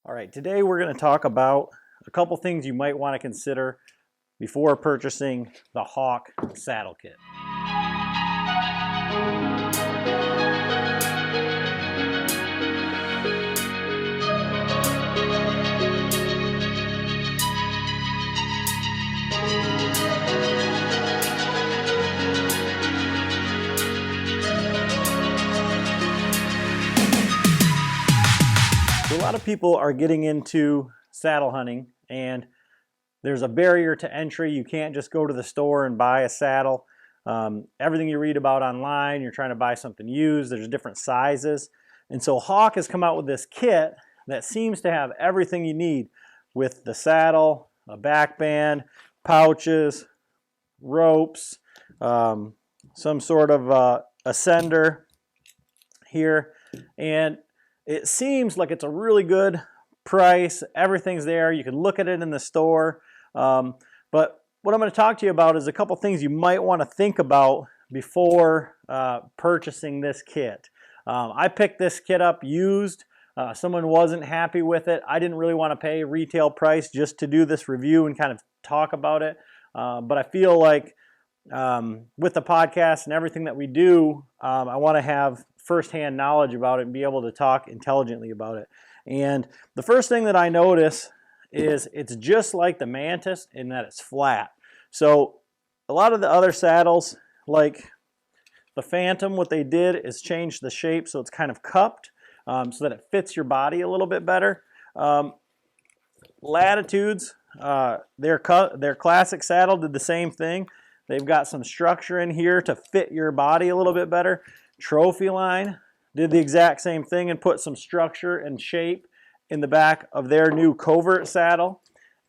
All right, today we're going to talk about a couple things you might want to consider before purchasing the Hawk saddle kit. So a lot of people are getting into saddle hunting, and there's a barrier to entry. You can't just go to the store and buy a saddle. Everything you read about online, you're trying to buy something used, there's different sizes. And so Hawk has come out with this kit that seems to have everything you need with the saddle, a back band, pouches, ropes, some sort of ascender here. And it seems like it's a really good price. Everything's there. You can look at it in the store. But what I'm going to talk to you about is a couple things you might want to think about before purchasing this kit. I picked this kit up used. Someone wasn't happy with it. I didn't really want to pay retail price just to do this review and kind of talk about it. But I feel like with the podcast and everything that we do, I want to have firsthand knowledge about it and be able to talk intelligently about it. And the first thing that I notice is it's just like the Mantis in that it's flat. So a lot of the other saddles, like the Phantom, what they did is change the shape so it's kind of cupped so that it fits your body a little bit better. Latitudes, their classic saddle did the same thing. They've got some structure in here to fit your body a little bit better. Trophy Line did the exact same thing and put some structure and shape in the back of their new Covert saddle.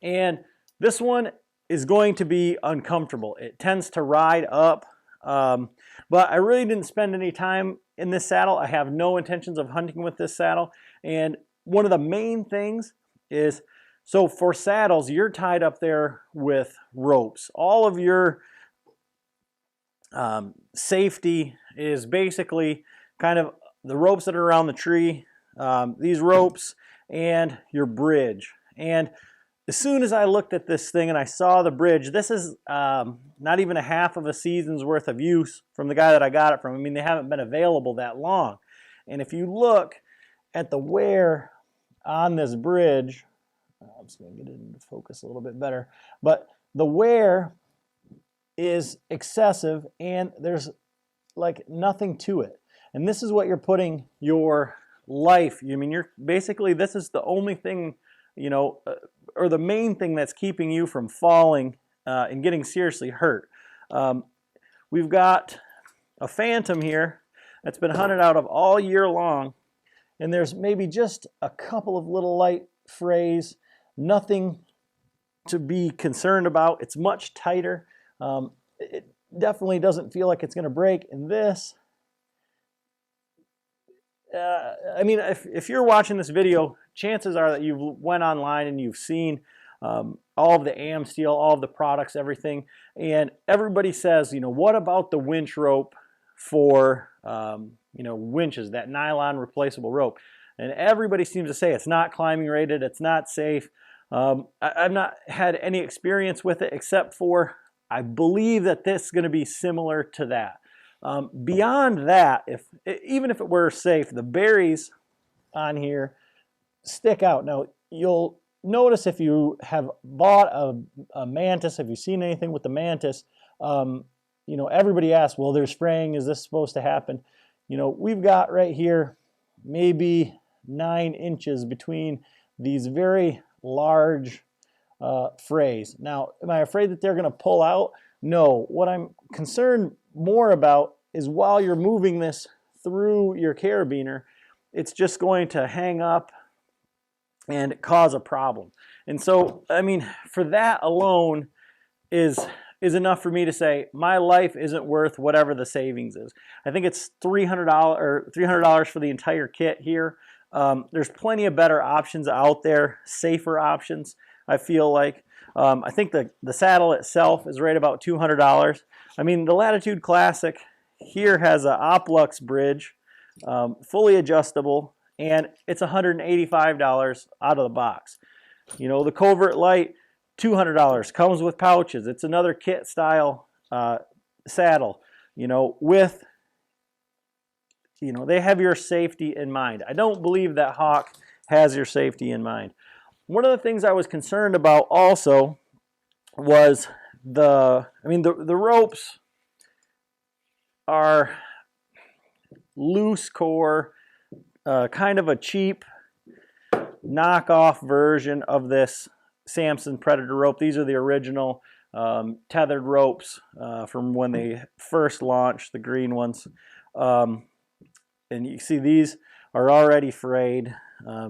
And this one is going to be uncomfortable. It tends to ride up, but I really didn't spend any time in this saddle. I have no intentions of hunting with this saddle. And one of the main things is, so for saddles, you're tied up there with ropes. All of your safety is basically kind of the ropes that are around the tree, these ropes, and your bridge. And as soon as I looked at this thing and I saw the bridge, this is not even a half of a season's worth of use from the guy that I got it from. I mean, they haven't been available that long. And if you look at the wear on this bridge, I'm just going to get it into focus a little bit better, but the wear is excessive and there's like nothing to it. And this is what you're putting your life, I mean, you're basically, this is the only thing, you know, or the main thing that's keeping you from falling and getting seriously hurt. We've got a Phantom here that's been hunted out of all year long, and there's maybe just a couple of little light frays, nothing to be concerned about. It's much tighter. It definitely doesn't feel like it's going to break. And this, I mean, if you're watching this video, chances are that you've went online and you've seen all of the AM steel, all of the products, everything. And everybody says, you know, what about the winch rope for, you know, winches, that nylon replaceable rope? And everybody seems to say it's not climbing rated, it's not safe. I've not had any experience with it except for I believe that this is going to be similar to that. Beyond that, even if it were safe, the berries on here stick out. Now, you'll notice if you have bought a Mantis, if you've seen anything with the Mantis, you know, everybody asks, well, there's fraying. Is this supposed to happen? You know, we've got right here maybe 9 inches between these very large frays. Now, am I afraid that they're going to pull out? No. What I'm concerned more about is while you're moving this through your carabiner, it's just going to hang up and cause a problem. And so, I mean, for that alone is enough for me to say my life isn't worth whatever the savings is. I think it's $300 for the entire kit here. There's plenty of better options out there, safer options. I feel like. I think the saddle itself is right about $200. I mean, the Latitude Classic here has an Oplux bridge, fully adjustable, and it's $185 out of the box. You know, the Covert Light, $200, comes with pouches. It's another kit style saddle, you know, with, you know, they have your safety in mind. I don't believe that Hawk has your safety in mind. One of the things I was concerned about also was the ropes are loose core, kind of a cheap knockoff version of this Samson Predator rope. These are the original tethered ropes from when they first launched, the green ones. And you see these are already frayed.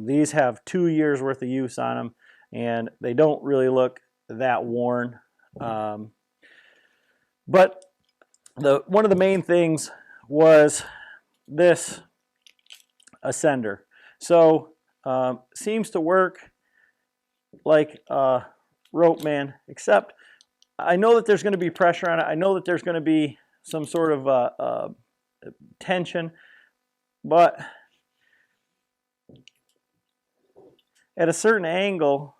These have 2 years worth of use on them, and they don't really look that worn. But one of the main things was this ascender. So seems to work like a rope man, except I know that there's going to be pressure on it. I know that there's going to be some sort of tension, but at a certain angle,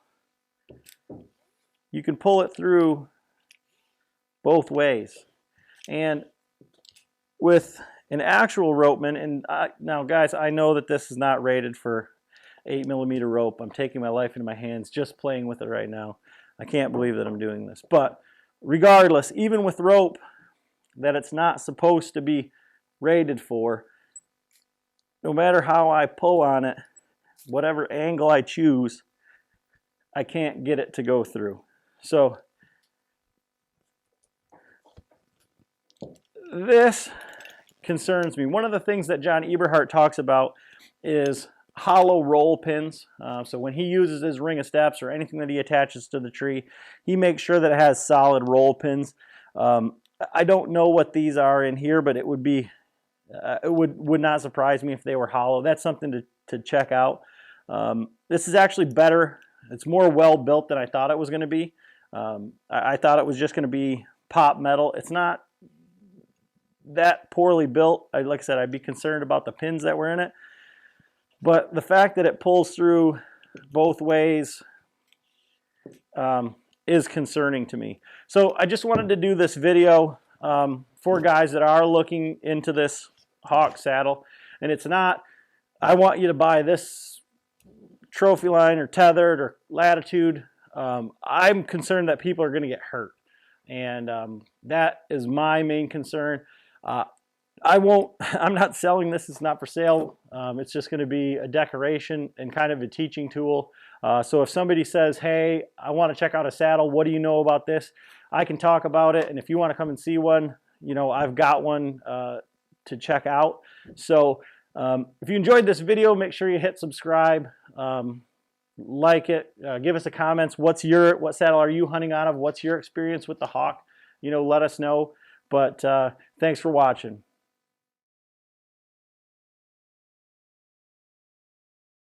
you can pull it through both ways. And with an actual ropeman, and now guys, I know that this is not rated for 8mm rope. I'm taking my life into my hands just playing with it right now. I can't believe that I'm doing this. But regardless, even with rope that it's not supposed to be rated for, no matter how I pull on it, whatever angle I choose, I can't get it to go through. So this concerns me. One of the things that John Eberhart talks about is hollow roll pins. So when he uses his ring of steps or anything that he attaches to the tree, he makes sure that it has solid roll pins. I don't know what these are in here, but it would be it would not surprise me if they were hollow. That's something to check out. This is actually better. It's more well built than I thought it was going to be. I thought it was just going to be pop metal. It's not that poorly built. Like I said, I'd be concerned about the pins that were in it. But the fact that it pulls through both ways is concerning to me. So I just wanted to do this video for guys that are looking into this Hawk saddle. And it's not, I want you to buy this trophy line or tethered or latitude. I'm concerned that people are going to get hurt. And that is my main concern. I'm not selling this. It's not for sale. It's just going to be a decoration and kind of a teaching tool. So if somebody says, hey, I want to check out a saddle, what do you know about this? I can talk about it. And if you want to come and see one, you know, I've got one to check out. So if you enjoyed this video, make sure you hit subscribe, like it, give us a comments. What saddle are you hunting out of? What's your experience with the Hawk? You know, let us know. But thanks for watching.